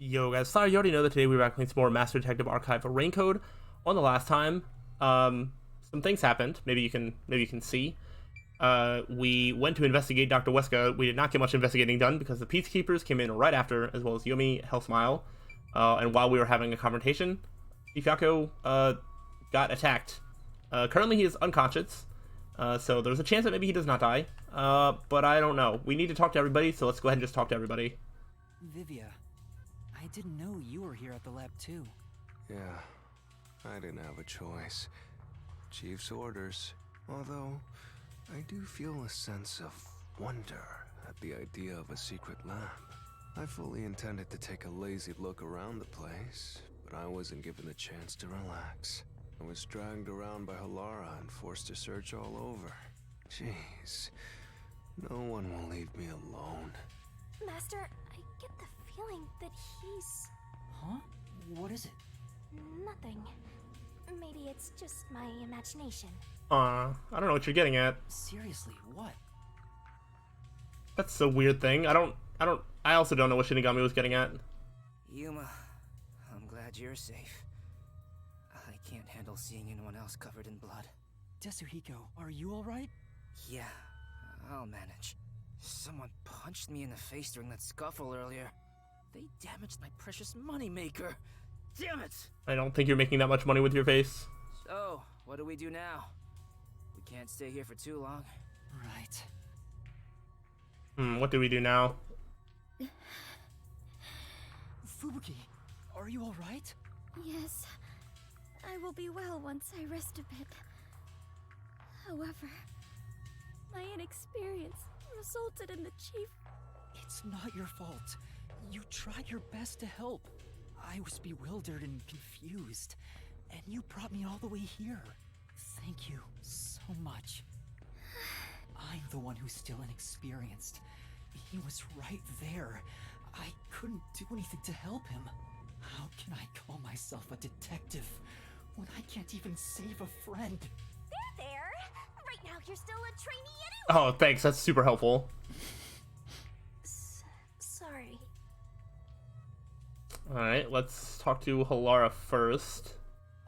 Yo guys, sorry you already know that today we're back playing some more Master Detective Archive Raincode. On the last time, some things happened. Maybe you can see. We went to investigate Dr. Weska. We did not get much investigating done because the Peacekeepers came in right after, as well as Yomi, Hellsmile. And while we were having a confrontation, Ifyako got attacked. Currently he is unconscious, so there's a chance that maybe he does not die. But I don't know. We need to talk to everybody, so let's go ahead and just talk to everybody. Vivia, I didn't know you were here at the lab too. Yeah, I didn't have a choice. Chief's orders. Although, I do feel a sense of wonder at the idea of a secret lab. I fully intended to take a lazy look around the place, but I wasn't given the chance to relax. I was dragged around by Halara and forced to search all over. Jeez, no one will leave me alone. Master, I get the feeling that he's... Huh? What is it? Nothing. Maybe it's just my imagination. I don't know what you're getting at. Seriously, what? That's a weird thing. I also don't know what Shinigami was getting at. Yuma, I'm glad you're safe. I can't handle seeing anyone else covered in blood. Tetsuhiko, are you alright? Yeah, I'll manage. Someone punched me in the face during that scuffle earlier. They damaged my precious moneymaker. Damn it! I don't think you're making that much money with your face. So, what do we do now? We can't stay here for too long. Right. What do we do now? Fubuki, are you alright? Yes, I will be well once I rest a bit. However, my inexperience resulted in the chief... It's not your fault. You tried your best to help. I was bewildered and confused, and you brought me all the way here. Thank you so much. I'm the one who's still inexperienced. He was right there. I couldn't do anything to help him. How can I call myself a detective when I can't even save a friend? There! Right now you're still a trainee anyway! Oh, thanks. That's super helpful. Sorry. Alright, let's talk to Halara first.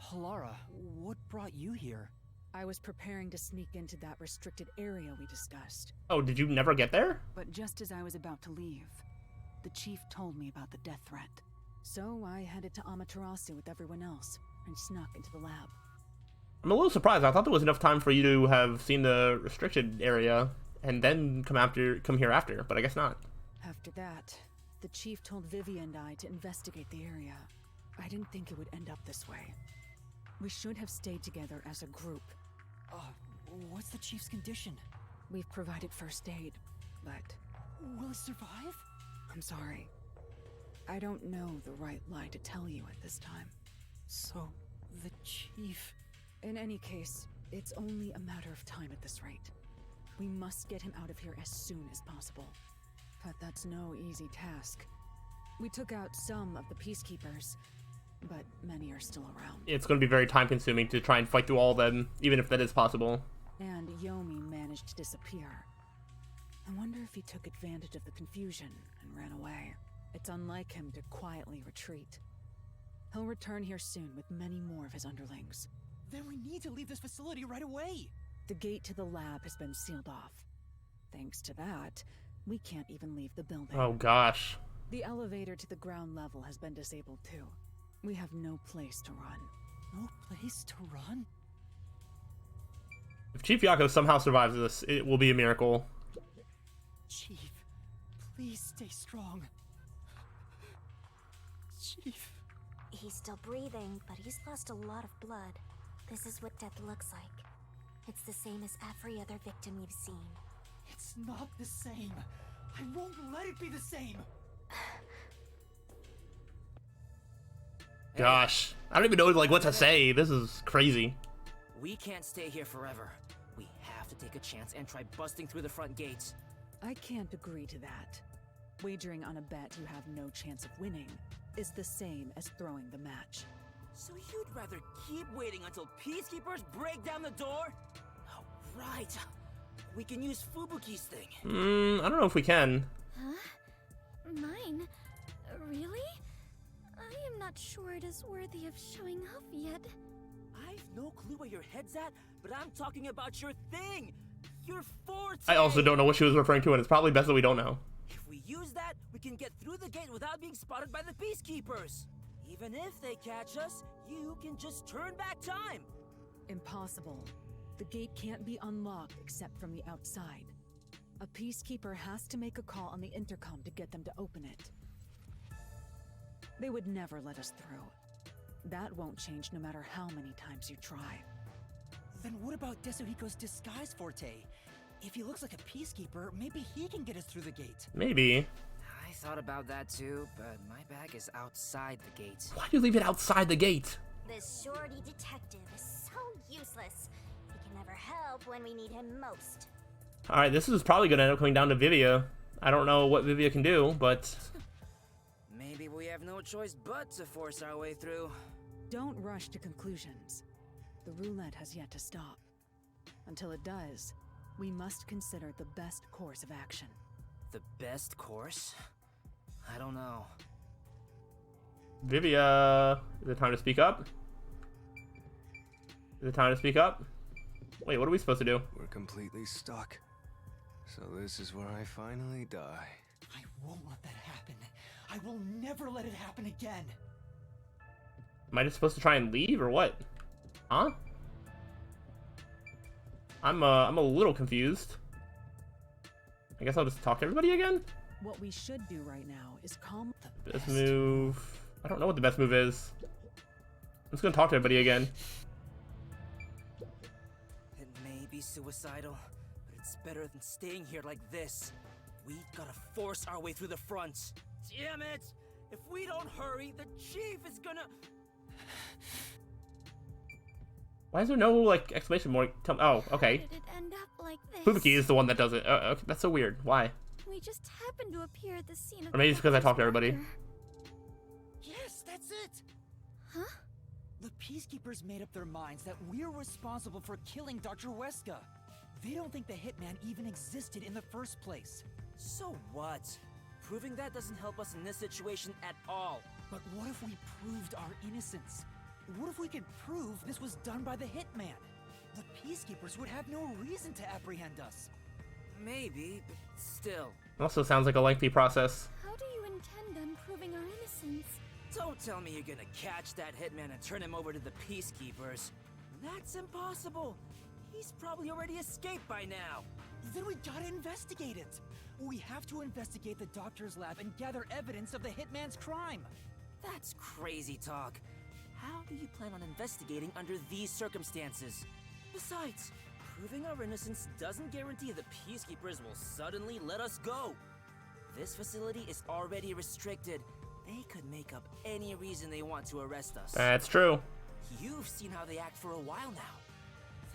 Halara, what brought you here? I was preparing to sneak into that restricted area we discussed. Oh, did you never get there? But just as I was about to leave, the chief told me about the death threat. So I headed to Amaterasu with everyone else and snuck into the lab. I'm a little surprised. I thought there was enough time for you to have seen the restricted area and then come here after, but I guess not. After that, the chief told Vivia and I to investigate the area. I didn't think it would end up this way. We should have stayed together as a group. What's the chief's condition? We've provided first aid, but... Will he survive? I'm sorry. I don't know the right lie to tell you at this time. So, the chief... In any case, it's only a matter of time at this rate. We must get him out of here as soon as possible. But that's no easy task. We took out some of the Peacekeepers, but many are still around. It's going to be very time consuming to try and fight through all of them, even if that is possible. And Yomi managed to disappear. I wonder if he took advantage of the confusion and ran away. It's unlike him to quietly retreat. He'll return here soon with many more of his underlings. Then we need to leave this facility right away! The gate to the lab has been sealed off. Thanks to that, we can't even leave the building. Oh gosh. The elevator to the ground level has been disabled too. We have no place to run. No place to run? If Chief Yako somehow survives this, it will be a miracle. Chief, please stay strong. Chief. He's still breathing, but he's lost a lot of blood. This is what death looks like. It's the same as every other victim you've seen. It's not the same. I won't let it be the same. Gosh. I don't even know what to say. This is crazy. We can't stay here forever. We have to take a chance and try busting through the front gates. I can't agree to that. Wagering on a bet you have no chance of winning is the same as throwing the match. So you'd rather keep waiting until Peacekeepers break down the door? Oh, right. We can use Fubuki's thing. I don't know if we can. Huh? Mine? Really? I'm not sure it is worthy of showing off yet. I've no clue where your head's at, but I'm talking about your thing! Your forte! I also don't know what she was referring to, and it's probably best that we don't know. If we use that, we can get through the gate without being spotted by the peacekeepers. Even if they catch us, you can just turn back time. Impossible. The gate can't be unlocked except from the outside. A peacekeeper has to make a call on the intercom to get them to open it. They would never let us through. That won't change no matter how many times you try. Then what about Desuhiko's disguise forte? If he looks like a peacekeeper, maybe he can get us through the gate. Maybe. I thought about that too, but my bag is outside the gate. Why do you leave it outside the gate? This shorty detective is so useless. He can never help when we need him most. Alright, this is probably going to end up coming down to Vivia. I don't know what Vivia can do, but... Maybe we have no choice but to force our way through. Don't rush to conclusions. The roulette has yet to stop. Until it does, we must consider the best course of action. The best course? I don't know. Vivia, is it time to speak up? Is it time to speak up? Wait, what are we supposed to do? We're completely stuck. So this is where I finally die. I won't let that happen. I will never let it happen again. Am I just supposed to try and leave or what? Huh? I'm a little confused. I guess I'll just talk to everybody again? What we should do right now is calm the Best move. I don't know what the best move is. I'm just gonna talk to everybody again. It may be suicidal, but it's better than staying here like this. We gotta force our way through the front. Damn it! If we don't hurry, the chief is gonna... Why is there no, like, exclamation mark? Oh, okay. How did it end up like this? Fubuki is the one that does it. Okay, that's so weird. Why? We just happened to appear at the scene of Or maybe it's because I Doctor's talked to everybody. murder. Yes, that's it! Huh? The peacekeepers made up their minds that we're responsible for killing Dr. Weska. They don't think the hitman even existed in the first place. So what? Proving that doesn't help us in this situation at all. But what if we proved our innocence? What if we could prove this was done by the hitman? The peacekeepers would have no reason to apprehend us. Maybe, but still. Also sounds like a lengthy process. How do you intend on proving our innocence? Don't tell me you're gonna catch that hitman and turn him over to the peacekeepers. That's impossible. He's probably already escaped by now. Then we gotta investigate it. We have to investigate the doctor's lab and gather evidence of the hitman's crime. That's crazy talk. How do you plan on investigating under these circumstances? Besides, proving our innocence doesn't guarantee the peacekeepers will suddenly let us go. This facility is already restricted. They could make up any reason they want to arrest us. That's true. You've seen how they act for a while now.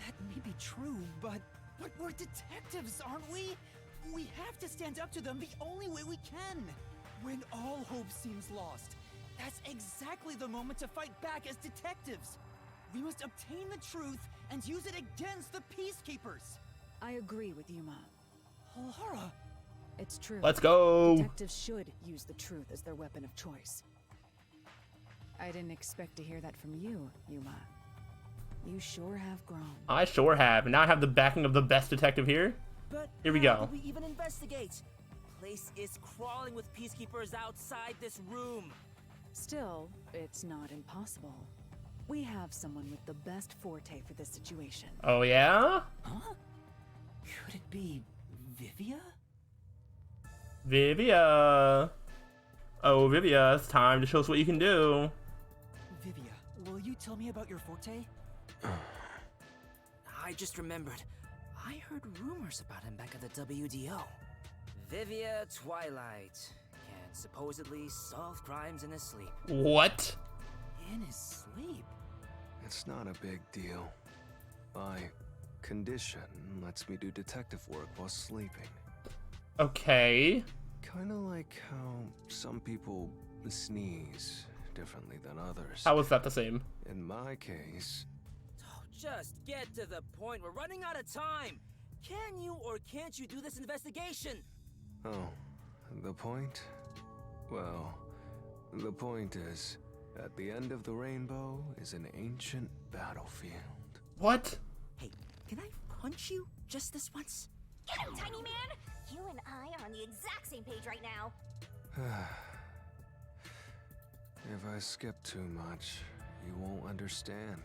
That may be true, but we're detectives, aren't we? We have to stand up to them the only way we can. When all hope seems lost, that's exactly the moment to fight back as detectives. We must obtain the truth and use it against the peacekeepers. I agree with Yuma. Lara, It's true. Let's go. Detectives should use the truth as their weapon of choice. I didn't expect to hear that from you, Yuma. You sure have grown. I sure have. And now I have the backing of the best detective here. But Here we how go. do we even investigate? The place is crawling with peacekeepers outside this room. Still, it's not impossible. We have someone with the best forte for this situation. Oh, yeah? huh? Could it be Vivia? Vivia. Oh, Vivia, it's time to show us what you can do. Vivia, will you tell me about your forte? I just remembered. I heard rumors about him back at the WDO. Vivia Twilight can supposedly solve crimes in his sleep. What? In his sleep? It's not a big deal. My condition lets me do detective work while sleeping. Okay. Kinda like how some people sneeze differently than others. How is that the same? In my case, Oh, just get to the point. We're running out of time. Can you or can't you do this investigation? oh, the point? Well, the point is, At the end of the rainbow is an ancient battlefield. What? Hey, can I punch you just this once? Get him, tiny man! You and I are on the exact same page right now. If I skip too much, you won't understand.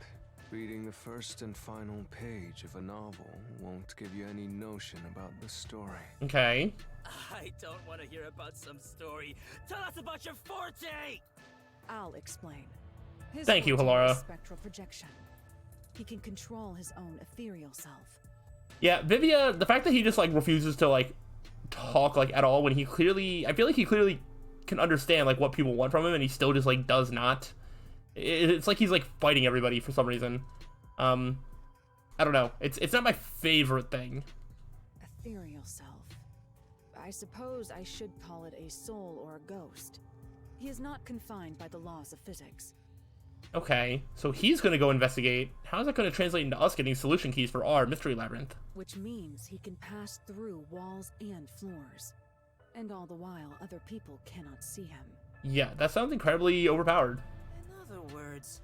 Reading the first and final page of a novel won't give you any notion about the story. Okay. I don't want to hear about some story. Tell us about your forte! I'll explain. His Thank you, forte Halara. is spectral projection. He can control his own ethereal self. Yeah, Vivia, the fact that he just like refuses to like talk like at all when he clearly, I feel like he clearly can understand like what people want from him, and he still just like does not. It's like he's like fighting everybody for some reason. I don't know. It's not my favorite thing. Ethereal self. I suppose I should call it a soul or a ghost. He is not confined by the laws of physics. Okay, so he's gonna go investigate. How is that gonna translate into us getting solution keys for our mystery labyrinth? Which means he can pass through walls and floors. And all the while, other people cannot see him. Yeah, that sounds incredibly overpowered. In other words,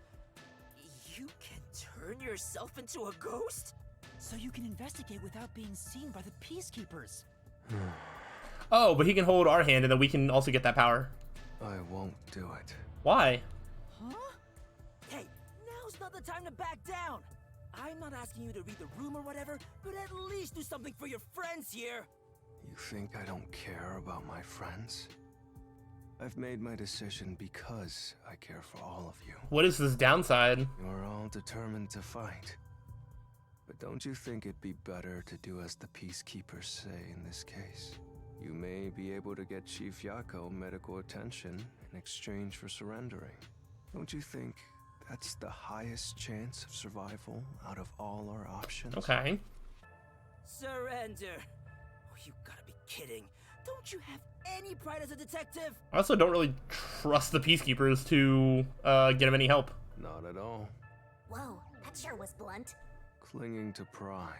you can turn yourself into a ghost? So you can investigate without being seen by the peacekeepers. Oh, but he can hold our hand, and then we can also get that power. I won't do it. Why? Huh? Hey, now's not the time to back down. I'm not asking you to read the room or whatever, but at least do something for your friends here. You think I don't care about my friends? I've made my decision because I care for all of you. What is this downside? You're all determined to fight. But don't you think it'd be better to do as the peacekeepers say in this case? You may be able to get Chief Yako medical attention in exchange for surrendering. Don't you think that's the highest chance of survival out of all our options? Okay. Surrender. Oh, you gotta be kidding. Don't you have any pride as a detective? I also don't really trust the peacekeepers to get him any help. Not at all. Whoa, that sure was blunt. Clinging to pride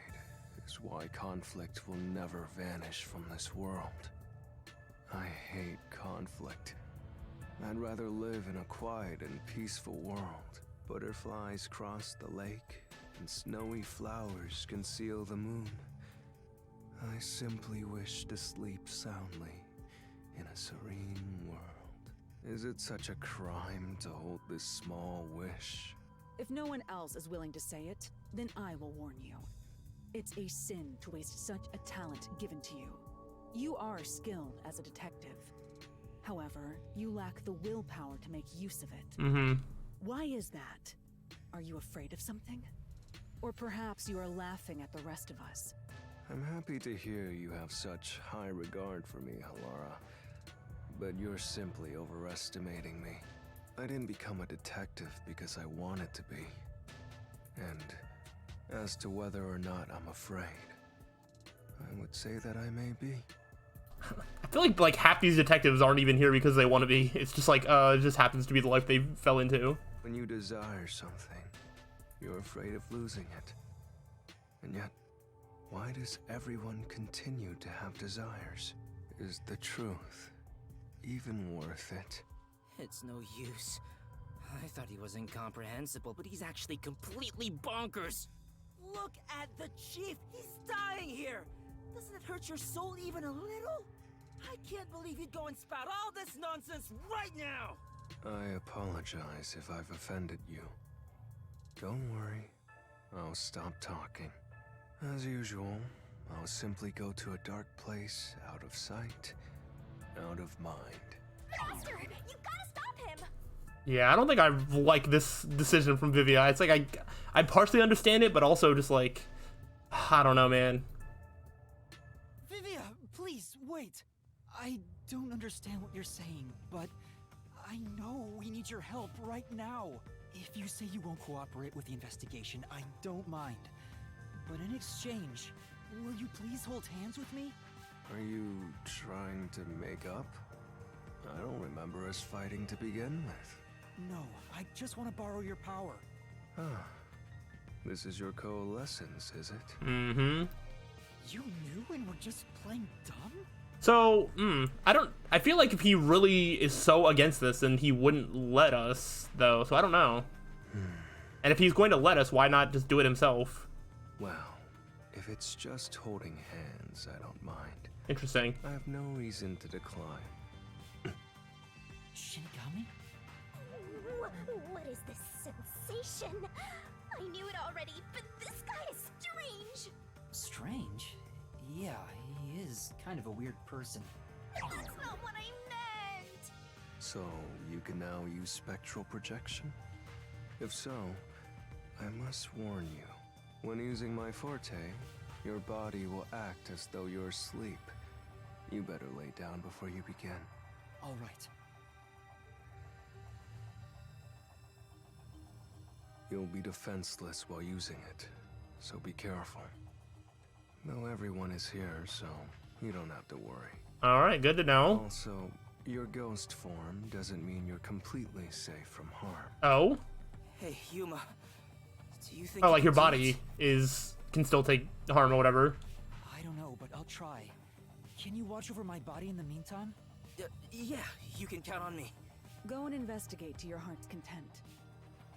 is why conflict will never vanish from this world. I hate conflict. I'd rather live in a quiet and peaceful world. Butterflies cross the lake, and snowy flowers conceal the moon. I simply wish to sleep soundly in a serene world. Is it such a crime to hold this small wish? If no one else is willing to say it, then I will warn you. It's a sin to waste such a talent given to you. You are skilled as a detective. However, you lack the willpower to make use of it. Mm-hmm. Why is that? Are you afraid of something? Or perhaps you are laughing at the rest of us. I'm happy to hear you have such high regard for me, Halara. But you're simply overestimating me. I didn't become a detective because I wanted to be. And as to whether or not I'm afraid, I would say that I may be. I feel like half these detectives aren't even here because they want to be. It's just like it just happens to be the life they fell into. When you desire something, you're afraid of losing it. And yet, why does everyone continue to have desires? Is the truth even worth it? It's no use. I thought he was incomprehensible, but he's actually completely bonkers. Look at the chief. He's dying here. Doesn't it hurt your soul even a little? I can't believe you'd go and spout all this nonsense right now. I apologize if I've offended you. Don't worry. I'll stop talking. As usual, I'll simply go to a dark place, out of sight, out of mind. Master, you gotta stop him! Yeah, I don't think I like this decision from Vivia. It's like I partially understand it, but also just like I don't know, man. Vivia, please, wait. I don't understand what you're saying, but I know we need your help right now. If you say you won't cooperate with the investigation, I don't mind. But in exchange, will you please hold hands with me? Are you trying to make up? I don't remember us fighting to begin with. No, I just want to borrow your power. Ah, this is your coalescence, is it? Mm-hmm. You knew and were just playing dumb? So, I feel like if he really is so against this, then he wouldn't let us, though. So I don't know. And if he's going to let us, why not just do it himself? Well, if it's just holding hands, I don't mind. Interesting. I have no reason to decline. Shinigami? What is this sensation? I knew it already, but this guy is strange. Strange? Yeah, he is kind of a weird person. That's not what I meant. So, you can now use spectral projection? If so, I must warn you. When using my forte, your body will act as though you're asleep. You better lay down before you begin. All right. You'll be defenseless while using it, so be careful. Though everyone is here, so you don't have to worry. Alright, good to know. Also, your ghost form doesn't mean you're completely safe from harm. Oh? Hey, Yuma. Do you think Oh, you like your can do body it? can still take harm or whatever. I don't know, but I'll try. Can you watch over my body in the meantime? Yeah, you can count on me. Go and investigate to your heart's content.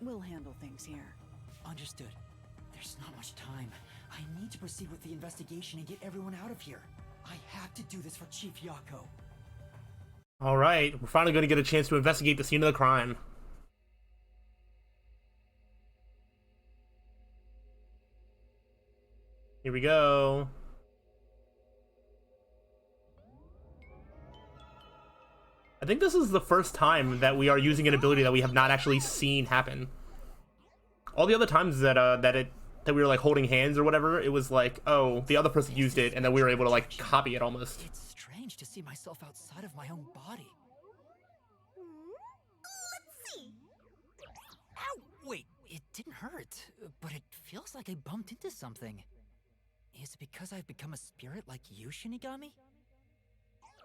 We'll handle things here. Understood. There's not much time. I need to proceed with the investigation and get everyone out of here. I have to do this for Chief Yako. Alright, we're finally going to get a chance to investigate the scene of the crime. Here we go. I think this is the first time that we are using an ability that we have not actually seen happen. All the other times that that we were like holding hands or whatever, it was like, oh, the other person used it, and then we were able to like copy it almost. It's strange to see myself outside of my own body. Let's see. Ow! Wait, it didn't hurt, but it feels like I bumped into something. Is it because I've become a spirit like you, Shinigami?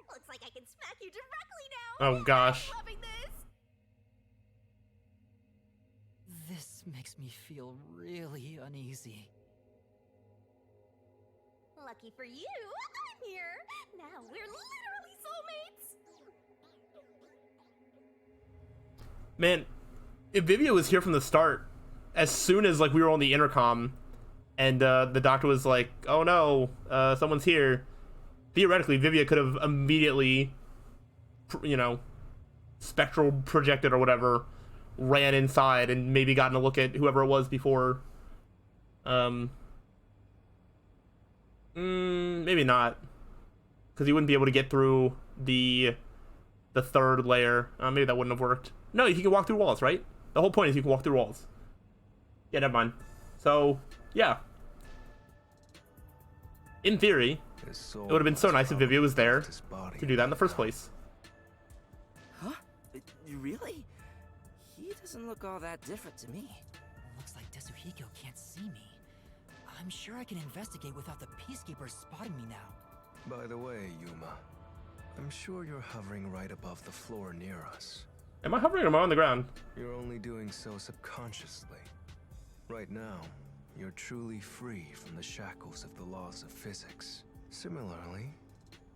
Looks like I can smack you directly now. Oh gosh. I'm loving this. This makes me feel really uneasy. Lucky for you, I'm here. Now we're literally soulmates. Man, if Vivia was here from the start, as soon as like we were on the intercom, and the doctor was like, "Oh no, someone's here." Theoretically, Vivia could have immediately, spectral projected or whatever, ran inside and maybe gotten a look at whoever it was before. Maybe not, because he wouldn't be able to get through the third layer. Maybe that wouldn't have worked. No, you can walk through walls, right? The whole point is you can walk through walls. Yeah, never mind. So, yeah. In theory, it would have been so nice if Vivia was there to do that in the first place. Huh? Really? He doesn't look all that different to me. Looks like Tetsuhiko can't see me. I'm sure I can investigate without the peacekeepers spotting me now. By the way, Yuma, I'm sure you're hovering right above the floor near us. Am I hovering or am I on the ground? You're only doing so subconsciously. Right now, you're truly free from the shackles of the laws of physics. Similarly,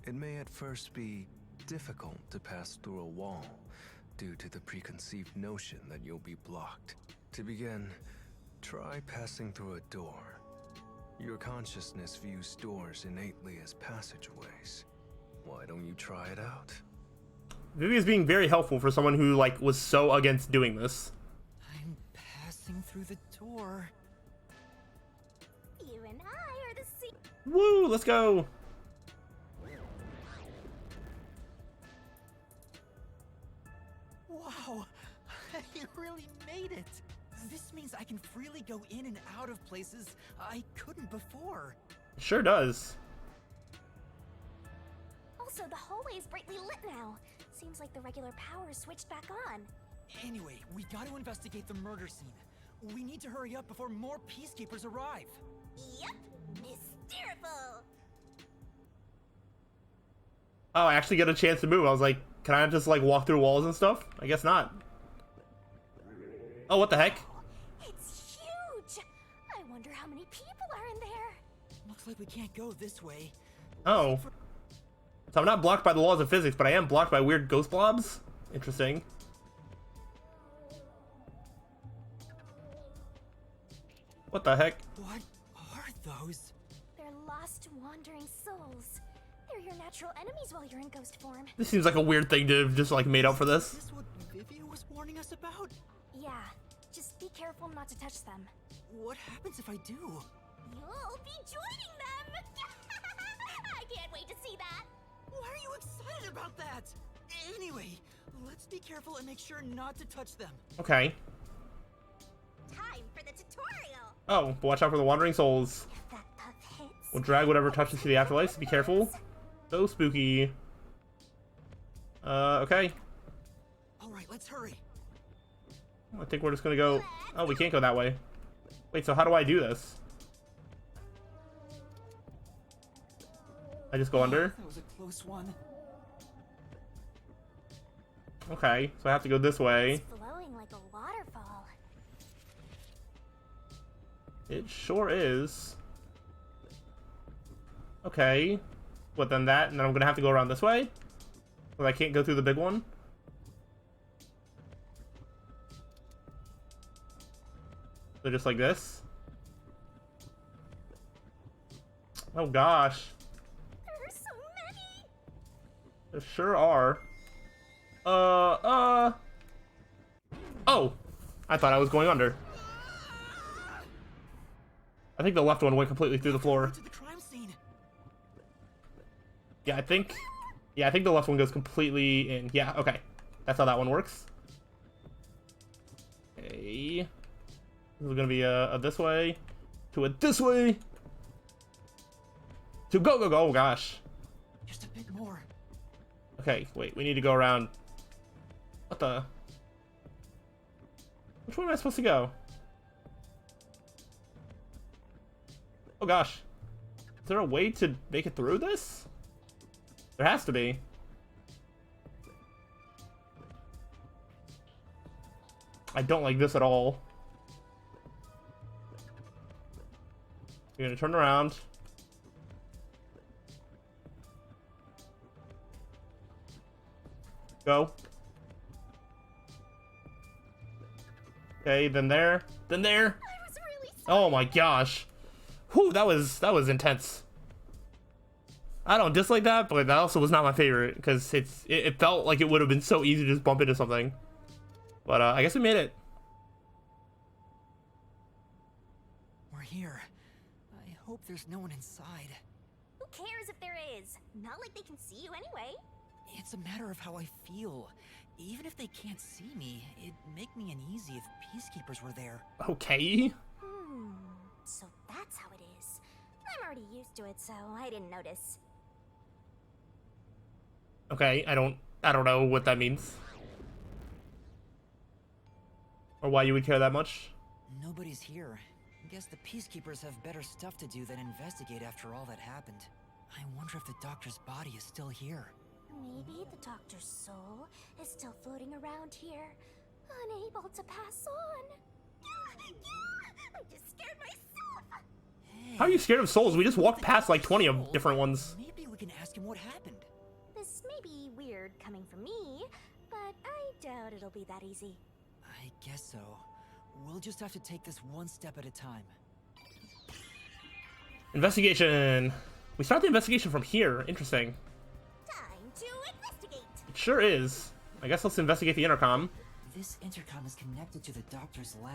it may at first be difficult to pass through a wall due to the preconceived notion that you'll be blocked. To begin, try passing through a door. Your consciousness views doors innately as passageways. Why don't you try it out? Vivia's being very helpful for someone who like was so against doing this. I'm passing through the door. You and I are the same. Woo, let's go. Wow, you really made it. This means I can freely go in and out of places I couldn't before. Sure does. Also, the hallway is brightly lit now. Seems like the regular power is switched back on. Anyway, we got to investigate the murder scene. We need to hurry up before more peacekeepers arrive. Yep, hysterical. Oh, I actually get a chance to move. I was like, can I just like walk through walls and stuff? I guess not. Oh, what the heck? It's huge. I wonder how many people are in there. Looks like we can't go this way. Oh. So I'm not blocked by the laws of physics, but I am blocked by weird ghost blobs. Interesting. What the heck? What are those? They're lost, wandering souls. They're your natural enemies while you're in ghost form. This seems like a weird thing to have just like made up for Is this. this what Vivia was warning us about? Yeah, just be careful not to touch them. What happens if I do? You'll be joining them! I can't wait to see that! Why are you excited about that? Anyway, let's be careful and make sure not to touch them. Okay. Time for the tutorial! Oh, but watch out for the wandering souls. If that puff hits... We'll drag whatever touches to the afterlife, so be careful. So spooky. Okay. Alright, let's hurry. I think we're just gonna go... Oh, we can't go that way. Wait, so how do I do this? I just go under? That was a close one. Okay, so I have to go this way. It's flowing like a waterfall. It sure is. Okay. But then that, and then I'm gonna have to go around this way? But I can't go through the big one? So just like this? Oh gosh. There are so many! There sure are. Oh! I thought I was going under. I think the left one went completely through the floor. To the crime scene. Yeah, I think the left one goes completely in. Yeah, okay. That's how that one works. Okay. This is gonna be a this way. To a this way. To go, go, go. Oh, gosh. Just a bit more. Okay, wait. We need to go around. What the? Which way am I supposed to go? Oh, gosh. Is there a way to make it through this? There has to be. I don't like this at all. You're gonna turn around. Go. Okay, then there. Then there. I was really Oh my gosh. Whew, that was intense. I don't dislike that, but that also was not my favorite because it felt like it would have been so easy to just bump into something. But I guess we made it. We're here. I hope there's no one inside. Who cares if there is? Not like they can see you anyway. It's a matter of how I feel. Even if they can't see me, it'd make me uneasy if peacekeepers were there. Okay. So that's how it is. I'm already used to it, so I didn't notice. Okay, I don't know what that means. Or why you would care that much. Nobody's here. Guess the peacekeepers have better stuff to do than investigate after all that happened. I wonder if the doctor's body is still here. Maybe the doctor's soul is still floating around here, unable to pass on. I just scared myself. Hey, How are you scared of souls? We just walked past like 20 of different ones. Maybe we can ask him what happened. This may be weird coming from me, but I doubt it'll be that easy. I guess so. We'll just have to take this one step at a time. Investigation. We start the investigation from here. Interesting. Time to investigate. It sure is. I guess let's investigate the intercom. This intercom is connected to the doctor's lab.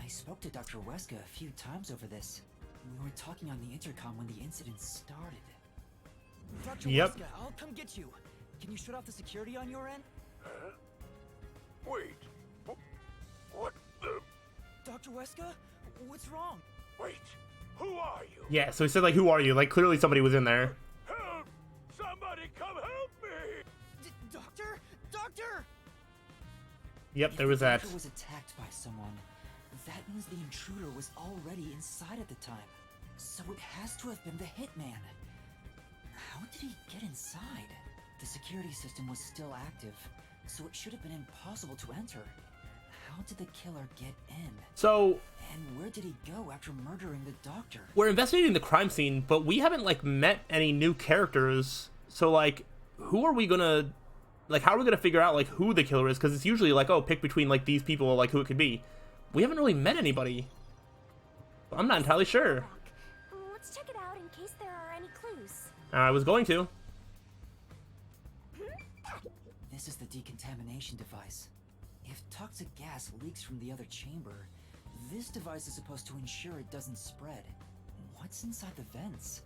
I spoke to Dr. Weska a few times over this. We were talking on the intercom when the incident started. Dr. Yep. Weska, I'll come get you. Can you shut off the security on your end? Huh? Wait. What the? Dr. Weska? What's wrong? Wait. Who are you? Yeah, so he said like, who are you? Like clearly somebody was in there. Help! Somebody come help me! Doctor? Doctor! Yep, there If was the that. doctor was attacked by someone, that means the intruder was already inside at the time. So it has to have been the hitman. How did he get inside? The security system was still active, so it should have been impossible to enter. How did the killer get in? So And where did he go after murdering the doctor? we're investigating the crime scene, but we haven't like met any new characters So, like, who are we gonna, like, how are we gonna figure out, like, who the killer is? Because it's usually, like, oh, pick between, like, these people, like, who it could be. We haven't really met anybody. I'm not entirely sure. Let's check it out in case there are any clues. I was going to. This is the decontamination device. If toxic gas leaks from the other chamber, this device is supposed to ensure it doesn't spread. What's inside the vents?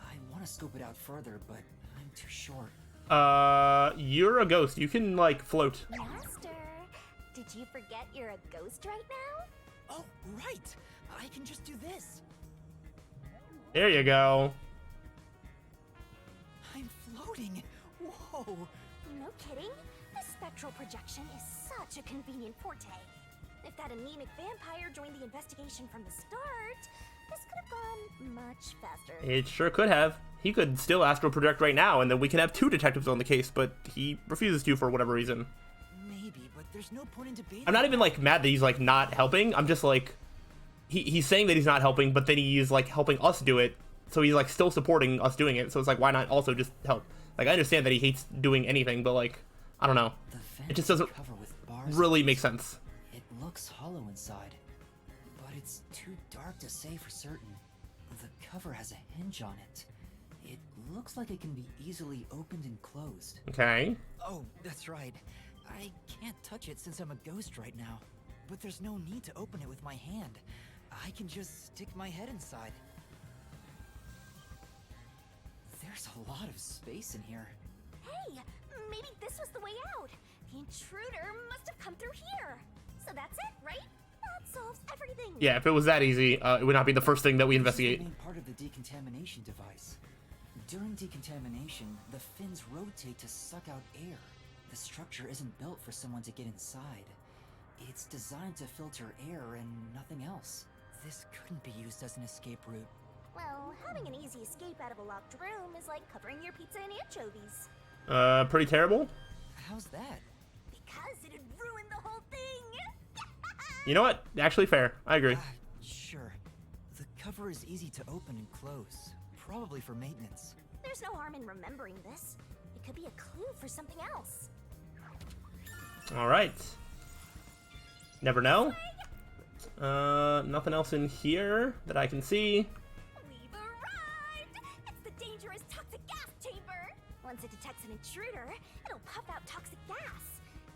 I want to scope it out further, but I'm too short. You're a ghost. You can, like, float. Master, did you forget you're a ghost right now? Oh, right! I can just do this. There you go. I'm floating. Whoa! No kidding. This spectral projection is such a convenient forte. If that anemic vampire joined the investigation from the start, this could have gone much faster. It sure could have. He could still astral project right now, and then we can have 2 detectives on the case, but he refuses to for whatever reason. Maybe, but there's no point in debating. I'm not even, like, mad that he's, like, not helping. I'm just, like, he's saying that he's not helping, but then he's, like, helping us do it, so he's, like, still supporting us doing it, so it's like, why not also just help? Like, I understand that he hates doing anything, but, like, I don't know. It just doesn't really make sense. It looks hollow inside, but it's too dark to say for certain. The cover has a hinge on it. It looks like it can be easily opened and closed. Okay. Oh, that's right. I can't touch it since I'm a ghost right now. But there's no need to open it with my hand. I can just stick my head inside. There's a lot of space in here. Hey, maybe this was the way out. The intruder must have come through here. So that's it, right? That solves everything. Yeah, if it was that easy, it would not be the first thing that we investigate. This is the main part of the decontamination device. During decontamination, the fins rotate to suck out air. The structure isn't built for someone to get inside. It's designed to filter air and nothing else. This couldn't be used as an escape route. Well, having an easy escape out of a locked room is like covering your pizza in anchovies. Pretty terrible. How's that? Because it'd ruin the whole thing. You know what? Actually fair. I agree. Sure. The cover is easy to open and close. Probably for maintenance. There's no harm in remembering this. It could be a clue for something else. Alright. Never know. Nothing else in here that I can see. We've arrived! It's the dangerous toxic gas chamber! Once it detects an intruder, it'll puff out toxic gas.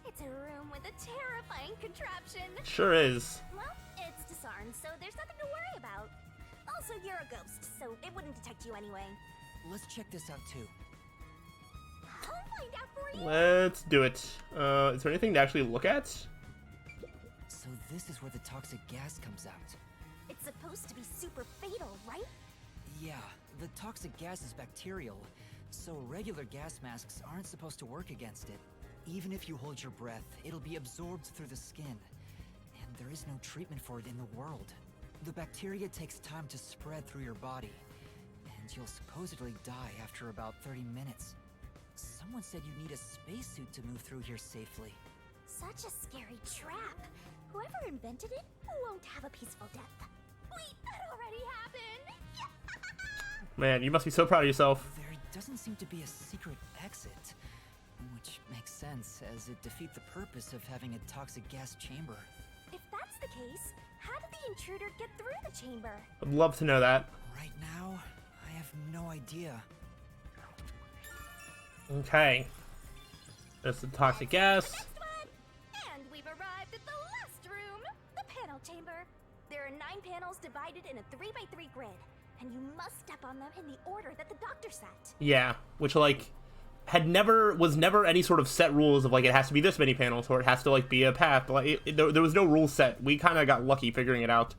It's a room with a terrifying contraption. Sure is. Well, it's disarmed, so there's nothing to worry about. Also, you're a ghost, so it wouldn't detect you anyway. Let's check this out too. I'll find out for you! Let's do it. Is there anything to actually look at? So this is where the toxic gas comes out. It's supposed to be super fatal, right? Yeah, the toxic gas is bacterial, so regular gas masks aren't supposed to work against it. Even if you hold your breath, it'll be absorbed through the skin. And there is no treatment for it in the world. The bacteria takes time to spread through your body, and you'll supposedly die after about 30 minutes. Someone said you need a spacesuit to move through here safely. Such a scary trap. Whoever invented it won't have a peaceful death. Wait, that already happened! Man, you must be so proud of yourself. There doesn't seem to be a secret exit, which makes sense as it defeats the purpose of having a toxic gas chamber. If that's the case, how did the intruder get through the chamber? I'd love to know that. Right now, I have no idea. Okay. There's the toxic gas. Next one! And we've arrived at the last room, the panel chamber. There are 9 panels divided in a 3x3 grid, and you must step on them in the order that the doctor set. Yeah, which, like, was never any sort of set rules of, like, it has to be this many panels or it has to, like, be a path. Like, there was no rule set. We kind of got lucky figuring it out,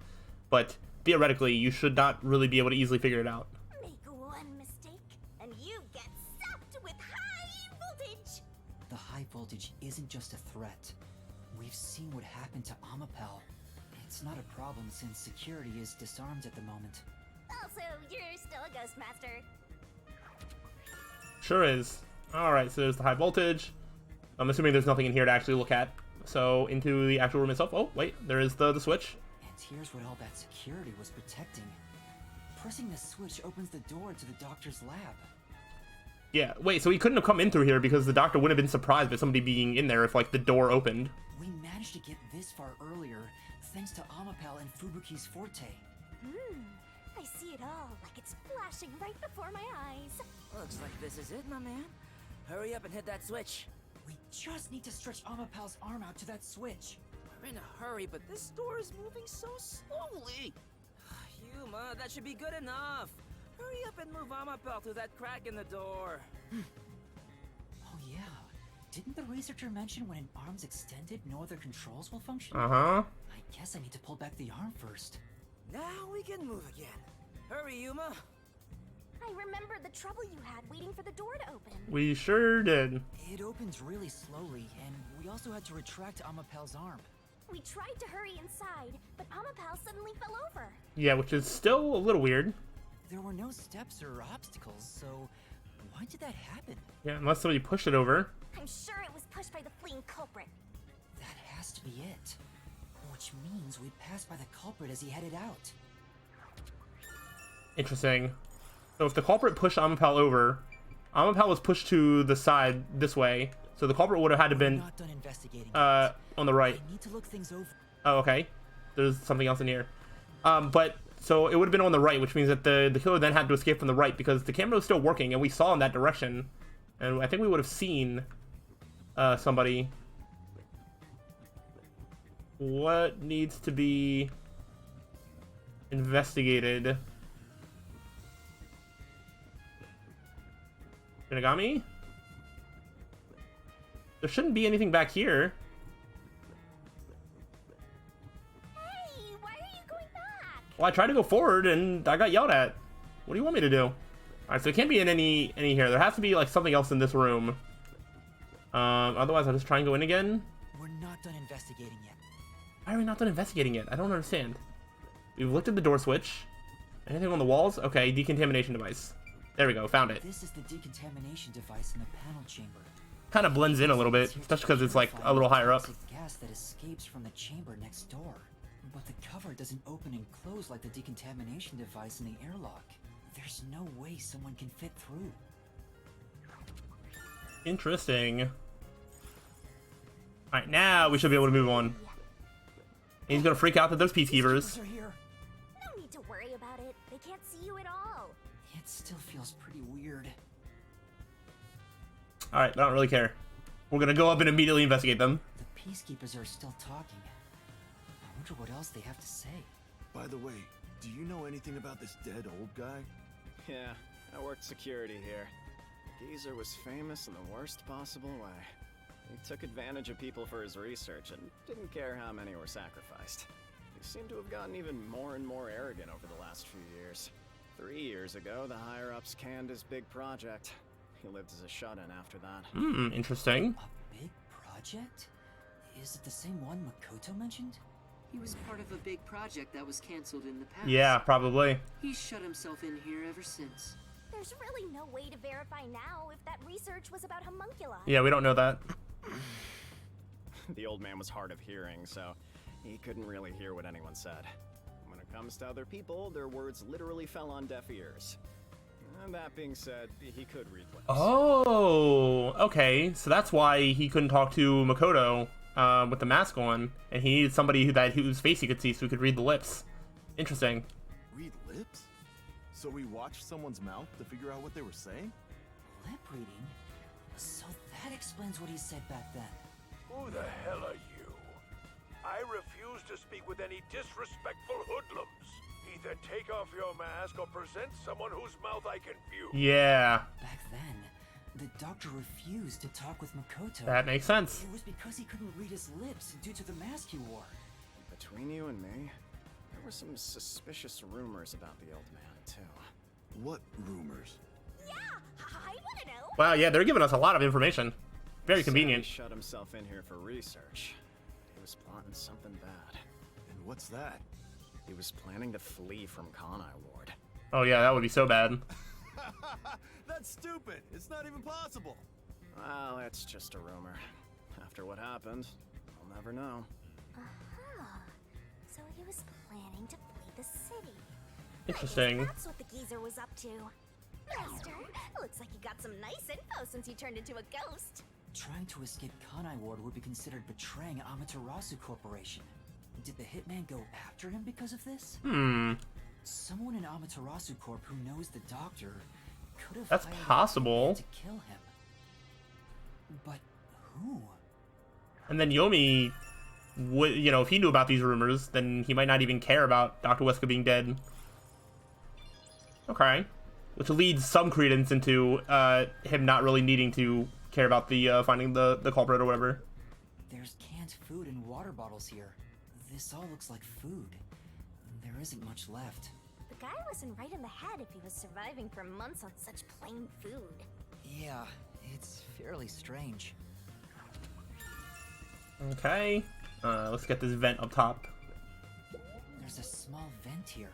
but theoretically, you should not really be able to easily figure it out. Make one mistake, and you get zapped with high voltage. The high voltage isn't just a threat. We've seen what happened to Amapel. It's not a problem since security is disarmed at the moment. Also, you're still a ghost master. Sure is. Alright, so there's the high voltage. I'm assuming there's nothing in here to actually look at. So, into the actual room itself. Oh, wait, there is the switch. And here's what all that security was protecting. Pressing the switch opens the door to the doctor's lab. Yeah, wait, so he couldn't have come in through here because the doctor wouldn't have been surprised by somebody being in there if, like, the door opened. We managed to get this far earlier thanks to Amapel and Fubuki's forte. I see it all like it's flashing right before my eyes. Looks like this is it, my man. Hurry up and hit that switch. We just need to stretch Amapel's arm out to that switch. We're in a hurry, but this door is moving so slowly. Yuma, that should be good enough. Hurry up and move Amapel through that crack in the door. Oh yeah. Didn't the researcher mention when an arm's extended, no other controls will function? Uh-huh. I guess I need to pull back the arm first. Now we can move again. Hurry, Yuma. I remember the trouble you had waiting for the door to open. We sure did. It opens really slowly, and we also had to retract Amapel's arm. We tried to hurry inside, but Amapel suddenly fell over. Yeah, which is still a little weird. There were no steps or obstacles, so why did that happen? Yeah, unless somebody pushed it over. I'm sure it was pushed by the fleeing culprit. That has to be it. Which means we passed by the culprit as he headed out. Interesting. So if the culprit pushed Amapel over, Amapel was pushed to the side this way, so the culprit would have had to been Not done investigating yet. on the right. I need to look things over. Oh, okay. There's something else in here. But so it would have been on the right, which means that the killer then had to escape from the right because the camera was still working and we saw in that direction, and I think we would have seen somebody. What needs to be investigated? Shinigami? There shouldn't be anything back here. Hey, why are you going back? Well, I tried to go forward and I got yelled at. What do you want me to do? Alright, so it can't be in any here. There has to be like something else in this room. Otherwise I'll just try and go in again. We're not done investigating yet. Why are we not done investigating it? I don't understand. We've looked at the door switch. Anything on the walls? Okay, decontamination device. There we go, found it. This is the decontamination device in the panel chamber. Kind of blends in a little bit, especially because it's like a little higher up. Toxic gas that escapes from the chamber next door. But the cover doesn't open and close like the decontamination device in the airlock. There's no way someone can fit through. Interesting. Alright, now we should be able to move on. He's gonna freak out that there's peacekeepers. Are here. No need to worry about it. They can't see you at all. It still feels pretty weird. Alright, I don't really care. We're gonna go up and immediately investigate them. The peacekeepers are still talking. I wonder what else they have to say. By the way, do you know anything about this dead old guy? Yeah, I worked security here. Geezer was famous in the worst possible way. He took advantage of people for his research and didn't care how many were sacrificed. He seemed to have gotten even more and more arrogant over the last few years. 3 years ago, the higher-ups canned his big project. He lived as a shut-in after that. Interesting. A big project? Is it the same one Makoto mentioned? He was part of a big project that was cancelled in the past. Yeah, probably. He's shut himself in here ever since. There's really no way to verify now if that research was about homunculi. Yeah, we don't know that. The old man was hard of hearing, so he couldn't really hear what anyone said. When it comes to other people, their words literally fell on deaf ears. And that being said, he could read lips. Oh, okay. So that's why he couldn't talk to Makoto with the mask on, and he needed somebody whose face he could see so he could read the lips. Interesting. Read lips? So we watched someone's mouth to figure out what they were saying? Lip reading? So that explains what he said back then. Who the hell are you? I refuse to speak with any disrespectful hoodlums. Either take off your mask or present someone whose mouth I can view. Yeah, Back then, the doctor refused to talk with Makoto. that makes sense. It was because he couldn't read his lips due to the mask he wore. Between you and me, there were some suspicious rumors about the old man, too. What rumors? Yeah, I want to know. Wow, yeah, they're giving us a lot of information. Very Said convenient. He shut himself in here for research. He was plotting something bad. And what's that? He was planning to flee from Kanai Ward. Oh yeah, that would be so bad. That's stupid. It's not even possible. Well, it's just a rumor. After what happened, we'll never know. So he was planning to flee the city. Interesting. That's what the geezer was up to. Master, looks like you got some nice info since you turned into a ghost. Trying to escape Kanai Ward would be considered betraying Amaterasu Corporation. Did the hitman go after him because of this? Someone in Amaterasu Corp who knows the doctor could have That's hired a possible. hitman to kill him. But who? And then Yomi would, you know, if he knew about these rumors, then he might not even care about Dr. Wesker being dead. Okay. Which leads some credence into him not really needing to care about the finding the culprit or whatever. There's canned food and water bottles here. This all looks like food. There isn't much left. The guy wasn't right in the head if he was surviving for months on such plain food. Yeah, it's fairly strange. Okay. Let's get this vent up top. There's a small vent here.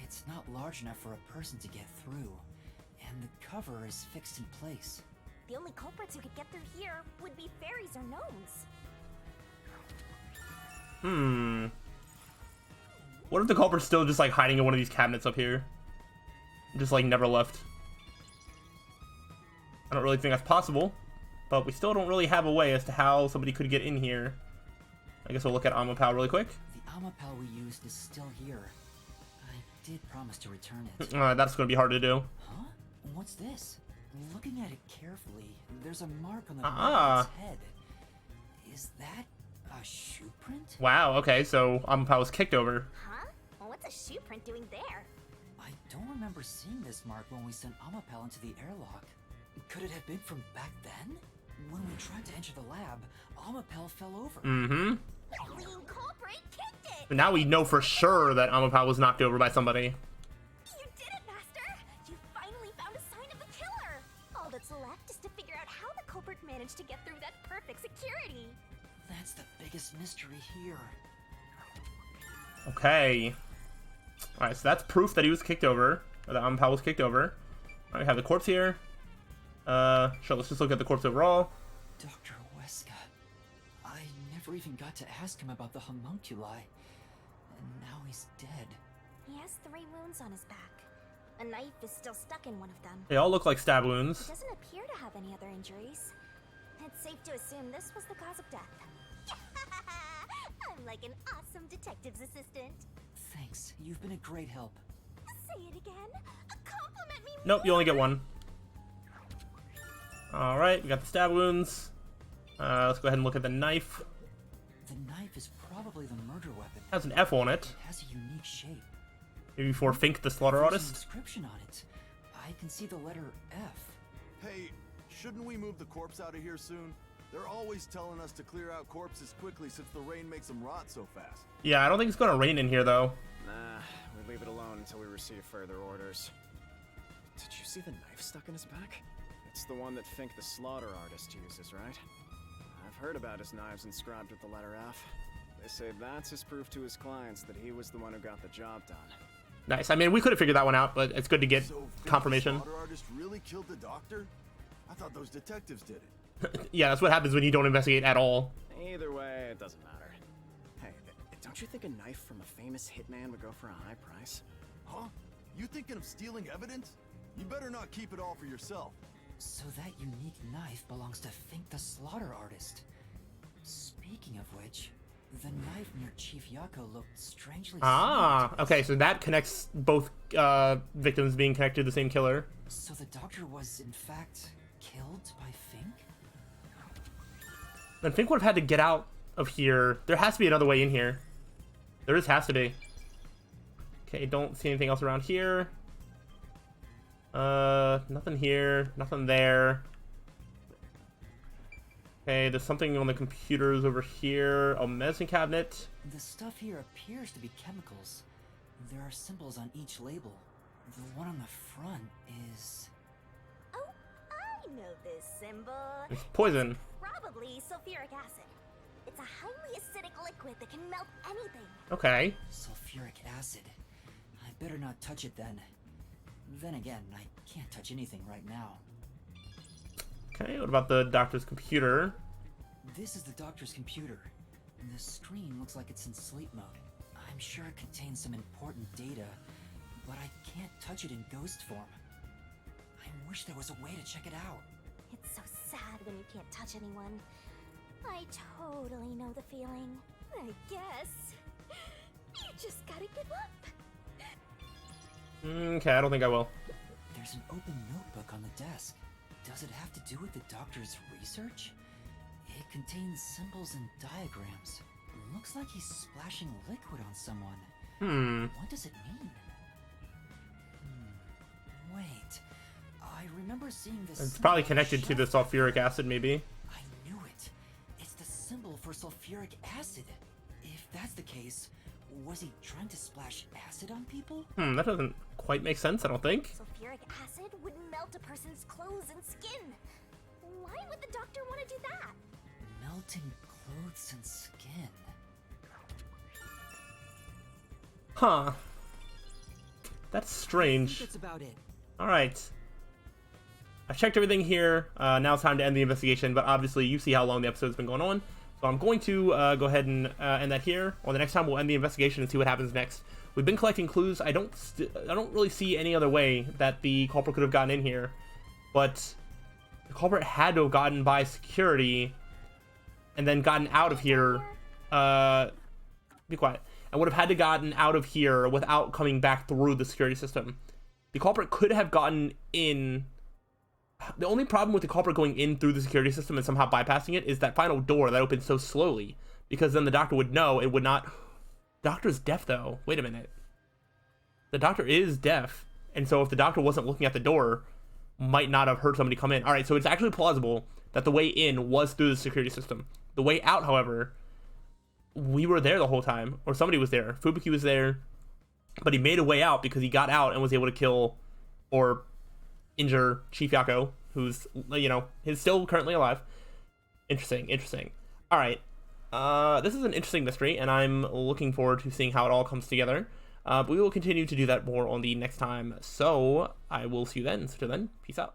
It's not large enough for a person to get through. And the cover is fixed in place. The only culprits who could get through here would be fairies or gnomes. What if the culprit's still just like hiding in one of these cabinets up here? Just like never left. I don't really think that's possible, but we still don't really have a way as to how somebody could get in here. I guess we'll look at Amapal really quick. The Amapal we used is still here. I did promise to return it. That's going to be hard to do. Huh? What's this? Looking at it carefully, there's a mark on the back of its head. Is that a shoe print? Wow, okay, so Amapal was kicked over. Huh? Well, what's a shoe print doing there? I don't remember seeing this mark when we sent Amapal into the airlock. Could it have been from back then? When we tried to enter the lab, Amapal fell over. The lean culprit kicked it! But now we know for sure that Amapal was knocked over by somebody. You did it, Master! You finally found a sign of the killer! All that's left is to figure out how the culprit managed to get through that perfect security. That's the biggest mystery here. Okay. Alright, so that's proof that he was kicked over. Or that Amapal was kicked over. Alright, we have the corpse here. Sure, let's just look at the corpse overall. Dr. Wesker. I never even got to ask him about the homunculi. And now he's dead. He has 3 wounds on his back. A knife is still stuck in one of them. They all look like stab He wounds. doesn't appear to have any other injuries. It's safe to assume this was the cause of death. I'm like an awesome detective's assistant. Thanks. You've been a great help. Say it again. Compliment me. Nope, you only get one. Alright, we got the stab wounds. Let's go ahead and look at the knife. The knife is probably the murder weapon. It has an F on it. It has a unique shape. Maybe for Fink, the slaughter There's an artist. inscription on it. I can see the letter F. Hey, shouldn't we move the corpse out of here soon? They're always telling us to clear out corpses quickly since the rain makes them rot so fast. Yeah, I don't think it's gonna rain in here though. Nah, we leave it alone until we receive further orders. Did you see the knife stuck in his back? It's the one that Fink the slaughter artist uses, right? I've heard about his knives inscribed with the letter F. They say that's his proof to his clients that he was the one who got the job done. Nice. I mean, we could have figured that one out, but it's good to get So Fink confirmation. the slaughter artist really killed the doctor? I thought those detectives did it. Yeah, that's what happens when you don't investigate at all. Either way, it doesn't matter. Hey, don't you think a knife from a famous hitman would go for a high price? Huh? You thinking of stealing evidence? You better not keep it all for yourself. So that unique knife belongs to Fink the slaughter artist. Speaking of which, the knife near Chief Yako looked strangely Ah, similar to okay, this. so that connects both victims being connected to the same killer. So the doctor was, in fact, killed by Fink? Then Fink would have had to get out of here. There has to be another way in here. There just has to be. Okay, don't see anything else around here. Nothing here, nothing there. Okay, there's something on the computers over here. A medicine cabinet. The stuff here appears to be chemicals. There are symbols on each label. The one on the front is... Oh, I know this symbol. It's poison. Probably sulfuric acid. It's a highly acidic liquid that can melt anything. Okay. sulfuric acid. I better not touch it then. Then again, I can't touch anything right now. Okay, what about the doctor's computer? This is the doctor's computer. The screen looks like it's in sleep mode. I'm sure it contains some important data, but I can't touch it in ghost form. wish there was a way to check it out. It's so sad when you can't touch anyone. I totally know the feeling. I guess you just gotta give up. Okay, I don't think I will. There's an open notebook on the desk. Does it have to do with the doctor's research? It contains symbols and diagrams. Looks like he's splashing liquid on someone. What does it mean? Wait. I remember seeing this. It's probably connected to the sulfuric acid, maybe. I knew it. It's the symbol for sulfuric acid. If that's the case, was he trying to splash acid on people? That doesn't quite make sense, I don't think. Sulfuric acid would melt a person's clothes and skin. Why would the doctor want to do that? Melting clothes and skin. Huh. That's strange. That's about it. Alright. I checked everything here. Now it's time to end the investigation, but obviously you see how long the episode's been going on. So I'm going to go ahead and end that here. Or the next time we'll end the investigation and see what happens next. We've been collecting clues. I don't really see any other way that the culprit could have gotten in here. But the culprit had to have gotten by security and then gotten out of here. Be quiet. And would have had to gotten out of here without coming back through the security system. The culprit could have gotten in. The only problem with the culprit going in through the security system and somehow bypassing it is that final door that opens so slowly. Because then the doctor would know it would not. Doctor's deaf though. Wait a minute. The doctor is deaf. And so if the doctor wasn't looking at the door, might not have heard somebody come in. Alright, so it's actually plausible that the way in was through the security system. The way out, however, we were there the whole time. Or somebody was there. Fubuki was there. But he made a way out because he got out and was able to kill or injure Chief Yako, who's, you know, he's still currently alive. Interesting. Alright. This is an interesting mystery, and I'm looking forward to seeing how it all comes together. But we will continue to do that more on the next time. So, I will see you then. So, till then, peace out.